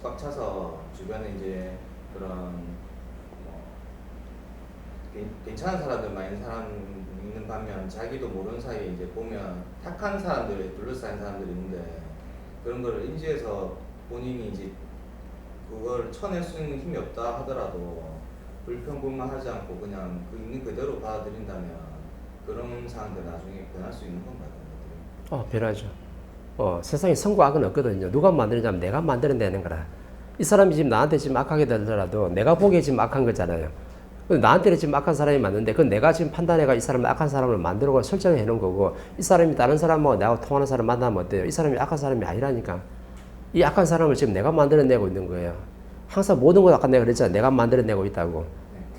꽉 차서 주변에 이제 그런 뭐 괜찮은 사람들 많은 사람 있는 반면 자기도 모르는 사이에 이제 보면 착한 사람들에 둘러싸인 사람들이 있는데 그런 거를 인지해서 본인이 이제 그걸 쳐낼 수 있는 힘이 없다 하더라도 불평불만하지 않고 그냥 그 있는 그대로 받아들인다면 그런 상황들 나중에 변할 수 있는 건가요? 변하죠. 세상에 선과 악은 없거든요. 누가 만드느냐면 내가 만들어내는 거라. 이 사람이 지금 나한테 지금 악하게 되더라도 내가 보기에 지금 악한 거잖아요. 나한테는 지금 악한 사람이 맞는데 그건 내가 지금 판단해가 이 사람을 악한 사람을 만들고 설정해 놓은 거고 이 사람이 다른 사람하고 나하고 통하는 사람 만나면 어때요? 이 사람이 악한 사람이 아니라니까. 이 악한 사람을 지금 내가 만들어내고 있는 거예요. 항상 모든 걸 아까 내가 그랬잖아. 내가 만들어내고 있다고.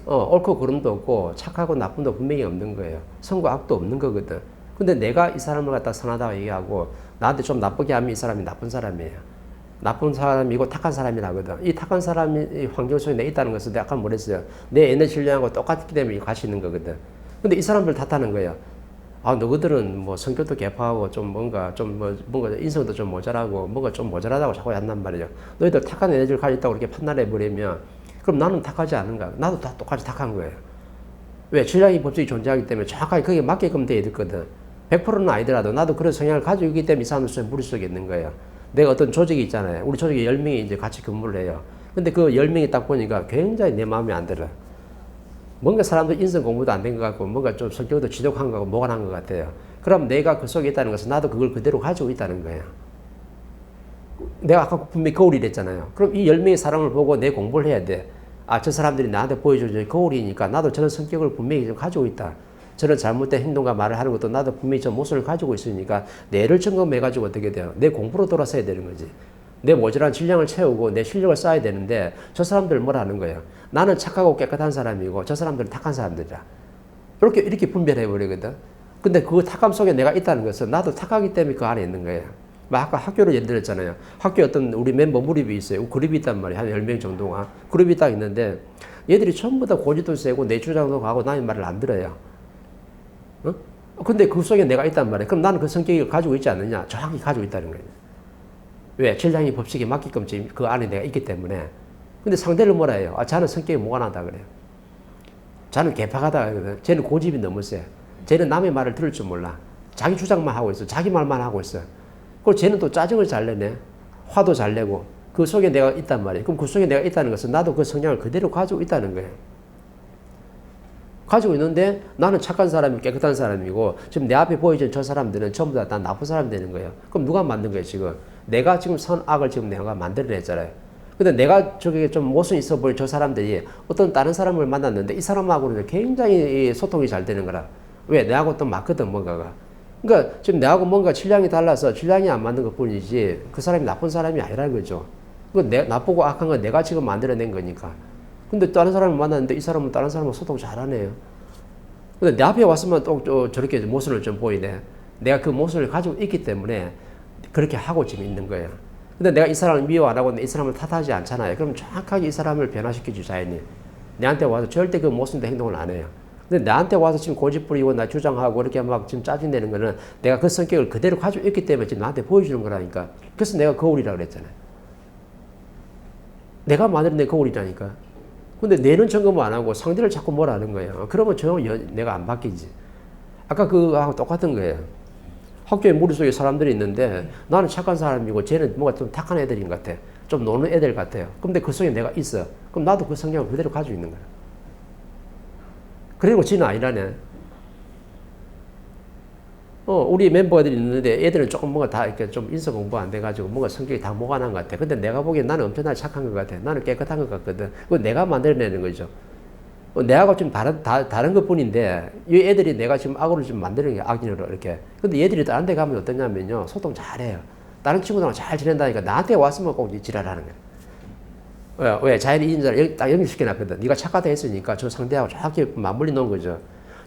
옳고 그름도 없고 착하고 나쁨도 분명히 없는 거예요. 선과 악도 없는 거거든. 근데 내가 이 사람을 갖다 선하다고 얘기하고 나한테 좀 나쁘게 하면 이 사람이 나쁜 사람이에요. 나쁜 사람이고 착한 사람이라거든. 이 착한 사람이 환경 속에 내 있다는 것은 내가 아까 뭐랬어요. 내 에너지 질량하고 똑같기 때문에 같이 있는 거거든. 근데 이 사람들 탓하는 거예요. 너희들은 뭐 성격도 개파하고 좀 뭔가 인성도 좀 모자라고 뭔가 좀 모자라다고 자꾸 한단 말이죠. 너희들 착한 에너지를 가지고 있다고 이렇게 판단해 버리면 그럼 나는 탁하지 않은가? 나도 다 똑같이 탁한 거예요. 왜? 질량이 법칙이 존재하기 때문에 정확하게 거기에 맞게끔 돼야 되거든. 100%는 아니더라도 나도 그런 성향을 가지고 있기 때문에 이 사람들 머릿속에 있는 거예요. 내가 어떤 조직이 있잖아요. 우리 조직에 10명이 이제 같이 근무를 해요. 근데 그 10명이 딱 보니까 굉장히 내 마음에 안 들어. 뭔가 사람들 인성 공부도 안 된 것 같고 뭔가 좀 성격도 지독한 것 같고 모관한 것 같아요. 그럼 내가 그 속에 있다는 것은 나도 그걸 그대로 가지고 있다는 거예요. 내가 아까 분명히 거울이랬잖아요. 그럼 이 10명의 사람을 보고 내 공부를 해야 돼. 저 사람들이 나한테 보여주는 거울이니까 나도 저런 성격을 분명히 좀 가지고 있다. 저런 잘못된 행동과 말을 하는 것도 나도 분명히 저 모습을 가지고 있으니까 뇌를 점검해가지고 어떻게 돼요? 내 공부로 돌아서야 되는 거지. 내 모자란 질량을 채우고 내 실력을 쌓아야 되는데 저 사람들 뭐라 하는 거예요? 나는 착하고 깨끗한 사람이고 저 사람들은 탁한 사람들이야. 이렇게 분별해 버리거든. 근데 그 탁함 속에 내가 있다는 것은 나도 탁하기 때문에 그 안에 있는 거예요. 아까 학교를 예를 들었잖아요. 학교에 어떤 우리 멤버 무립이 있어요. 그룹이 있단 말이에요. 한 10명 정도가. 그룹이 딱 있는데 얘들이 전부 다 고집도 세고 내 주장도 가고 남의 말을 안 들어요. 근데 그 속에 내가 있단 말이에요. 그럼 나는 그 성격을 가지고 있지 않느냐? 정확히 가지고 있다는 거예요. 왜? 질량이 법칙에 맞게끔 지금 그 안에 내가 있기 때문에. 근데 상대를 뭐라 해요? 자는 성격이 무관하다 그래요. 자는 개파하다 그래요. 쟤는 고집이 너무 세. 쟤는 남의 말을 들을 줄 몰라. 자기 주장만 하고 있어. 자기 말만 하고 있어. 그리고 쟤는 또 짜증을 잘 내네. 화도 잘 내고. 그 속에 내가 있단 말이에요. 그럼 그 속에 내가 있다는 것은 나도 그 성향을 그대로 가지고 있다는 거예요. 가지고 있는데 나는 착한 사람이고 깨끗한 사람이고 지금 내 앞에 보여진 저 사람들은 전부 다 나쁜 사람 되는 거예요. 그럼 누가 만든 거예요, 지금? 내가 지금 선악을 지금 내가 만들어냈잖아요. 근데 내가 저기 좀 모순 있어 보일 저 사람들이 어떤 다른 사람을 만났는데 이 사람하고는 굉장히 소통이 잘 되는 거라. 왜? 내하고 또 맞거든, 뭔가가. 그러니까 지금 내하고 뭔가 질량이 달라서 질량이 안 맞는 것 뿐이지 그 사람이 나쁜 사람이 아니라는 거죠. 나쁘고 악한 건 내가 지금 만들어낸 거니까. 근데 다른 사람을 만났는데 이 사람은 다른 사람하고 소통 잘하네요. 근데 내 앞에 왔으면 또 저렇게 모습을 좀 보이네. 내가 그 모습을 가지고 있기 때문에 그렇게 하고 지금 있는 거예요. 근데 내가 이 사람을 미워 안 하고 이 사람을 탓하지 않잖아요. 그럼 정확하게 이 사람을 변화시켜주 자연이. 내한테 와서 절대 그 모순된 행동을 안 해요. 근데 나한테 와서 지금 고집 부리고 나 주장하고 이렇게 막 지금 짜증내는 거는 내가 그 성격을 그대로 가지고 있기 때문에 지금 나한테 보여주는 거라니까. 그래서 내가 거울이라고 그랬잖아요. 내가 만들어낸 거울이라니까. 근데 내는 점검을 안 하고 상대를 자꾸 뭐라 하는 거예요. 그러면 내가 안 바뀌지. 아까 그거하고 똑같은 거예요. 학교에 머릿속에 사람들이 있는데 나는 착한 사람이고 쟤는 뭔가 좀 탁한 애들인 것 같아. 좀 노는 애들 같아요. 근데 그 속에 내가 있어. 그럼 나도 그 성향을 그대로 가지고 있는 거야. 그리고 지는 아니라네. 우리 멤버들이 있는데 애들은 조금 뭔가 다 이렇게 좀 인성 공부 안 돼가지고 뭔가 성격이 다 모관한 것 같아. 근데 내가 보기엔 나는 엄청나게 착한 것 같아. 나는 깨끗한 것 같거든. 그거 내가 만들어내는 거죠. 내하고 좀 다른 것 뿐인데, 이 애들이 내가 지금 악으로 좀 만드는 게 악인으로 이렇게. 근데 얘들이 다른 데 가면 어떠냐면요. 소통 잘해요. 다른 친구들하고 잘 지낸다니까 나한테 왔으면 꼭 지랄하는 거야. 왜? 자연이 인자를 딱 연결시켜놨거든. 네가 착하다 했으니까 저 상대하고 정확히 맞물리 놓은 거죠.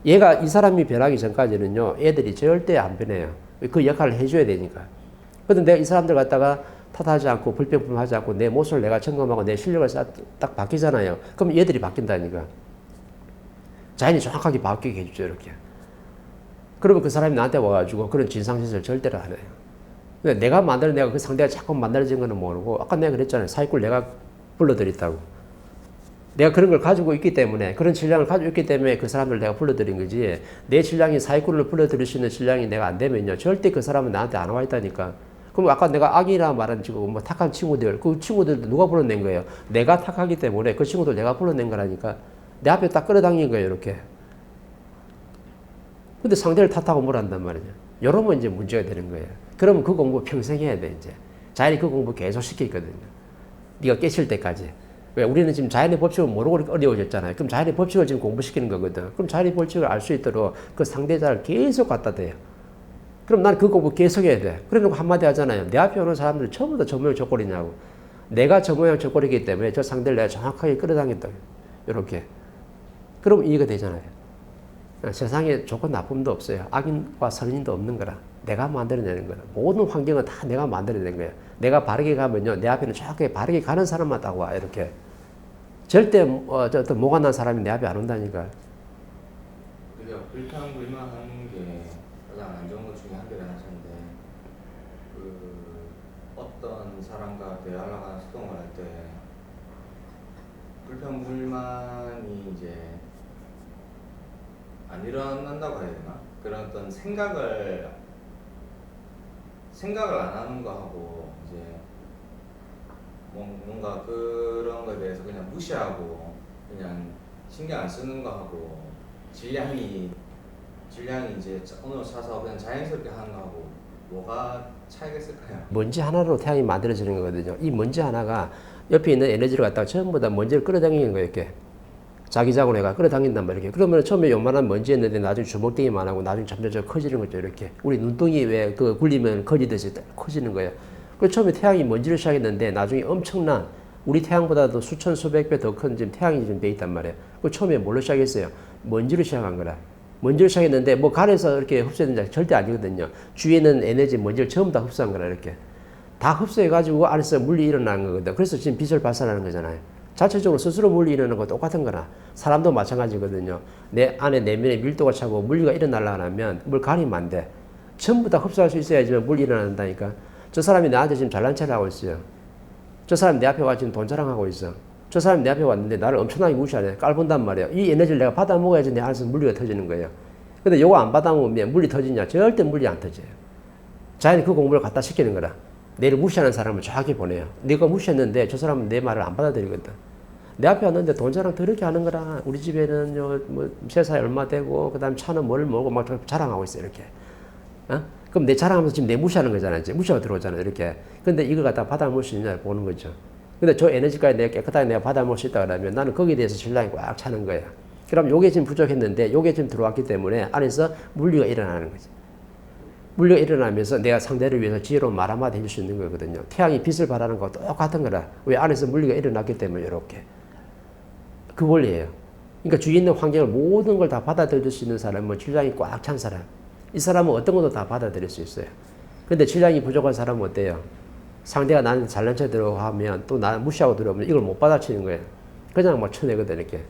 얘가 이 사람이 변하기 전까지는요, 애들이 절대 안 변해요. 그 역할을 해줘야 되니까. 그런데 내가 이 사람들 갖다가 탓하지 않고 불평불만하지 않고 내 모습을 내가 점검하고 내 실력을 딱 바뀌잖아요. 그럼 얘들이 바뀐다니까. 자연이 정확하게 바뀌게 해주죠, 이렇게. 그러면 그 사람이 나한테 와가지고 그런 진상짓을 절대로 안 해요. 근데 내가 만드는 내가 그 상대가 자꾸 만들어진 거는 모르고 아까 내가 그랬잖아요. 사기꾼 내가 불러들였다고. 내가 그런 걸 가지고 있기 때문에 그런 질량을 가지고 있기 때문에 그 사람들 내가 불러들인 거지 내 질량이 사기꾼을 불러들일 수 있는 질량이 내가 안 되면요 절대 그 사람은 나한테 안 와 있다니까. 그럼 아까 내가 악이라 말한 지금 뭐 탁한 친구들 그 친구들도 누가 불러낸 거예요? 내가 탁하기 때문에 그 친구들 내가 불러낸 거라니까. 내 앞에 딱 끌어당긴 거예요 이렇게. 근데 상대를 탓하고 뭘 한단 말이냐. 이러면 이제 문제가 되는 거예요. 그러면 그 공부 평생 해야 돼 이제. 자연이 그 공부 계속 시키거든요. 네가 깨칠 때까지. 왜 우리는 지금 자연의 법칙을 모르고 어려워졌잖아요. 그럼 자연의 법칙을 지금 공부시키는 거거든. 그럼 자연의 법칙을 알 수 있도록 그 상대자를 계속 갖다 대요. 그럼 난 그 공부 계속 해야 돼. 그래놓고 한마디 하잖아요. 내 앞에 오는 사람들 전부 다 저 모양 저 꼴이냐고. 내가 저 모양 저 꼴이기 때문에 저 상대를 내가 정확하게 끌어당겼다. 이렇게. 그럼 이해가 되잖아요. 세상에 좋고 나쁨도 없어요. 악인과 선인도 없는 거라. 내가 만들어내는 거라. 모든 환경은 다 내가 만들어낸 거야. 내가 바르게 가면요. 내 앞에는 정확하게 바르게 가는 사람만 딱 와. 이렇게. 절대 어떤 모가 난 사람이 내 앞에 안 온다니까. 우리가 불평불만하는 게 가장 안 좋은 것 중에 한 개를 하셨는데 그 어떤 사람과 대화하거나 소통을 할 때 불평불만이 이제 안 일어난다고 해야 되나? 그런 어떤 생각을 안 하는 거하고 이제 뭔가 그런 거에 대해서 그냥 무시하고 그냥 신경 안 쓰는 거하고 질량이 이제 오늘 사서 그냥 자연스럽게 하는 거하고 뭐가 차이가 있을까요? 먼지 하나로 태양이 만들어지는 거거든요. 이 먼지 하나가 옆에 있는 에너지를 갖다가 전부 다 먼지를 끌어당기는 거예요. 이렇게. 자기자고 내가 끌어당긴단 말이에요. 그러면 처음에 요만한 먼지였는데 나중에 주먹대기만 하고 나중에 점점 커지는 거죠. 이렇게. 우리 눈덩이 왜 그 굴리면 커지듯이 커지는 거예요. 그 처음에 태양이 먼지를 시작했는데 나중에 엄청난 우리 태양보다도 수천 수백 배 더 큰 지금 태양이 지금 돼 있단 말이에요. 그 처음에 뭘로 시작했어요? 먼지로 시작한 거라. 먼지를 시작했는데 뭐 간에서 이렇게 흡수되는 절대 아니거든요. 주위에 있는 에너지 먼지를 전부 다 흡수한 거라 이렇게. 다 흡수해가지고 안에서 물리 일어나는 거거든. 그래서 지금 빛을 발산하는 거잖아요. 자체적으로 스스로 물리 일어나는 거 똑같은 거나 사람도 마찬가지거든요. 내 안에 내면에 밀도가 차고 물리가 일어나려고 하면 뭘 가리면 안 돼. 전부 다 흡수할 수 있어야지만 물리 일어난다니까. 저 사람이 나한테 지금 잘난 체를 하고 있어요. 저 사람 내 앞에 와 지금 돈 자랑하고 있어. 저 사람이 내 앞에 왔는데 나를 엄청나게 무시하네. 깔본단 말이에요. 이 에너지를 내가 받아 먹어야지 내 안에서 물리가 터지는 거예요. 근데 요거 안 받아 먹으면 물리 터지냐? 절대 물리 안 터져요. 자연이 그 공부를 갖다 시키는 거라. 내를 무시하는 사람을 정확히 보내요. 네가 무시했는데 저 사람은 내 말을 안 받아들이거든. 내 앞에 왔는데 돈 자랑 더럽게 하는 거라. 우리 집에는 뭐 세사에 얼마 되고 그다음 차는 뭘 먹고 막 자랑하고 있어 이렇게. 어? 그럼 내 자랑하면서 지금 내 무시하는 거잖아요. 이제 무시하고 들어오잖아요. 이렇게. 근데 이걸 갖다 받아 먹을 수 있냐 보는 거죠. 근데 저 에너지까지 내가 깨끗하게 내가 받아 먹을 수 있다 그러면 나는 거기에 대해서 신랑이 꽉 차는 거야. 그럼 요게 지금 부족했는데 요게 지금 들어왔기 때문에 안에서 물리가 일어나는 거지. 물리가 일어나면서 내가 상대를 위해서 지혜로운 말 한마디 해줄 수 있는 거거든요. 태양이 빛을 발하는 거 똑같은 거라. 왜 안에서 물리가 일어났기 때문에 이렇게. 그 원리예요. 그러니까 주위에 있는 환경을 모든 걸 다 받아들일 수 있는 사람은 질량이 꽉 찬 사람. 이 사람은 어떤 것도 다 받아들일 수 있어요. 근데 질량이 부족한 사람은 어때요? 상대가 나한테 잘난 체 들어가면 또 나 무시하고 들어오면 이걸 못 받아치는 거예요. 그냥 막 쳐내거든 이렇게.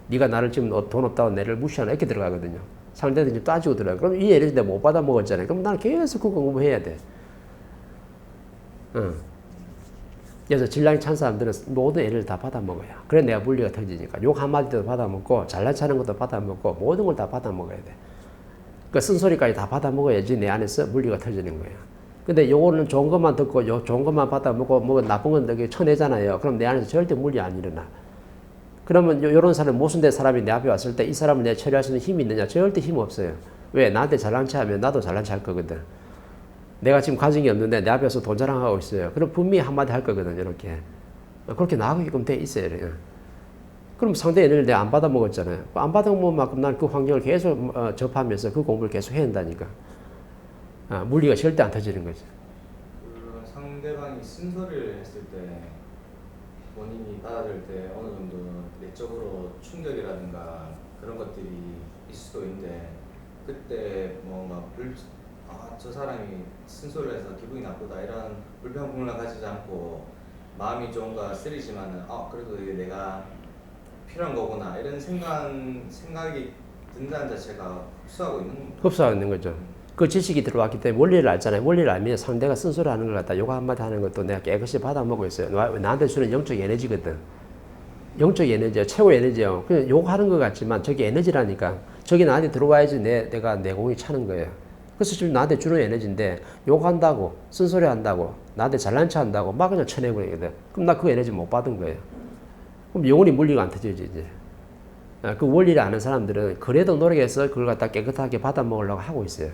네가 나를 지금 돈 없다고 내를 무시하나 이렇게 들어가거든요. 상대도 이제 따지고 들어가요. 그럼 이 애를 내가 못 받아 먹었잖아요. 그럼 나는 계속 그 공부해야 돼. 응. 그래서 질량이 찬 사람들은 모든 애를 다 받아먹어요. 그래 내가 물리가 터지니까. 욕 한마디도 받아먹고 잘난 차는 것도 받아먹고 모든 걸 다 받아먹어야 돼. 그 쓴소리까지 다 받아먹어야지 내 안에서 물리가 터지는 거예요. 근데 요거는 좋은 것만 듣고 좋은 것만 받아먹고 뭐 나쁜 건 되게 쳐내잖아요. 그럼 내 안에서 절대 물리 안 일어나. 그러면 요런 사람 모순된 사람이 내 앞에 왔을 때 이 사람을 내가 처리할 수 있는 힘이 있느냐? 절대 힘 없어요. 왜? 나한테 잘난 체 하면 나도 잘난 체 할 거거든. 내가 지금 가정이 없는데 내 앞에서 돈 자랑하고 있어요. 그럼 분명히 한마디 할 거거든, 이렇게. 그렇게 나가게끔 돼 있어요. 이래요. 그럼 상대 에너지를 내가 안 받아 먹었잖아요. 안 받아 먹으면 만큼 난 그 환경을 계속 접하면서 그 공부를 계속 해야 한다니까. 물리가 절대 안 터지는 거죠. 그 상대방이 쓴소리를 했을 때 본인이 받아들일 때 어느 정도 내적으로 충격이라든가 그런 것들이 있을 수도 있는데 그때 뭔가 저 사람이 쓴소리를 해서 기분이 나쁘다 이런 불평불만 가지지 않고 마음이 좀가 쓰리지만은 그래도 이게 내가 필요한 거구나 이런 생각이 든다는 자체가 흡수하고 있는 겁니다. 흡수하고 있는 거죠. 그 지식이 들어왔기 때문에 원리를 알잖아요. 원리를 알면 상대가 쓴소리 하는 걸 갖다 욕 한마디 하는 것도 내가 깨끗이 받아먹고 있어요. 나한테 주는 영적 에너지거든. 영적 에너지야. 최고 에너지야. 그냥 욕하는 것 같지만 저게 에너지라니까. 저게 나한테 들어와야지 내가 내공이 차는 거예요. 그래서 지금 나한테 주는 에너지인데 욕한다고, 쓴소리 한다고, 나한테 잘난 체 한다고 막 그냥 쳐내버리거든. 그럼 나 그 에너지 못 받은 거예요. 그럼 영원히 물리가 안 터지지, 이제. 그 원리를 아는 사람들은 그래도 노력해서 그걸 갖다 깨끗하게 받아먹으려고 하고 있어요.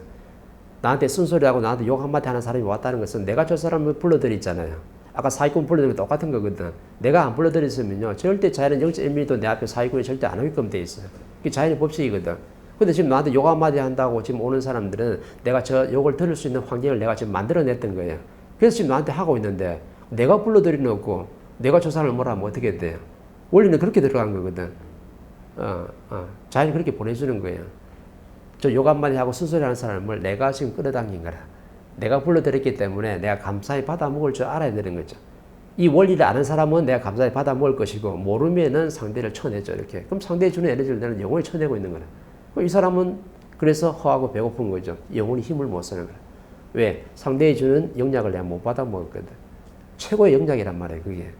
나한테 쓴소리하고 나한테 욕 한마디 하는 사람이 왔다는 것은 내가 저 사람을 불러들였잖아요. 아까 사기꾼 불러들인 거 똑같은 거거든. 내가 안 불러들였으면요. 절대 자연은 0.1mm도 내 앞에 사기꾼이 절대 안 오게끔 돼 있어요. 그게 자연의 법칙이거든. 근데 지금 나한테 욕 한마디 한다고 지금 오는 사람들은 내가 저 욕을 들을 수 있는 환경을 내가 지금 만들어냈던 거예요. 그래서 지금 나한테 하고 있는데 내가 불러들여놓고 내가 저 사람을 뭐라 하면 어떻게 돼요? 원리는 그렇게 들어간 거거든. 자연이 그렇게 보내주는 거예요. 저 욕 한마디 하고 쓴소리 하는 사람을 내가 지금 끌어당긴 거라. 내가 불러들였기 때문에 내가 감사히 받아 먹을 줄 알아야 되는 거죠. 이 원리를 아는 사람은 내가 감사히 받아 먹을 것이고 모르면은 상대를 쳐내죠. 이렇게. 그럼 상대에 주는 에너지를 나는 영원히 쳐내고 있는 거라. 이 사람은 그래서 허하고 배고픈 거죠. 영원히 힘을 못 쓰는 거라. 왜? 상대에 주는 영약을 내가 못 받아 먹었거든. 최고의 영약이란 말이에요. 그게.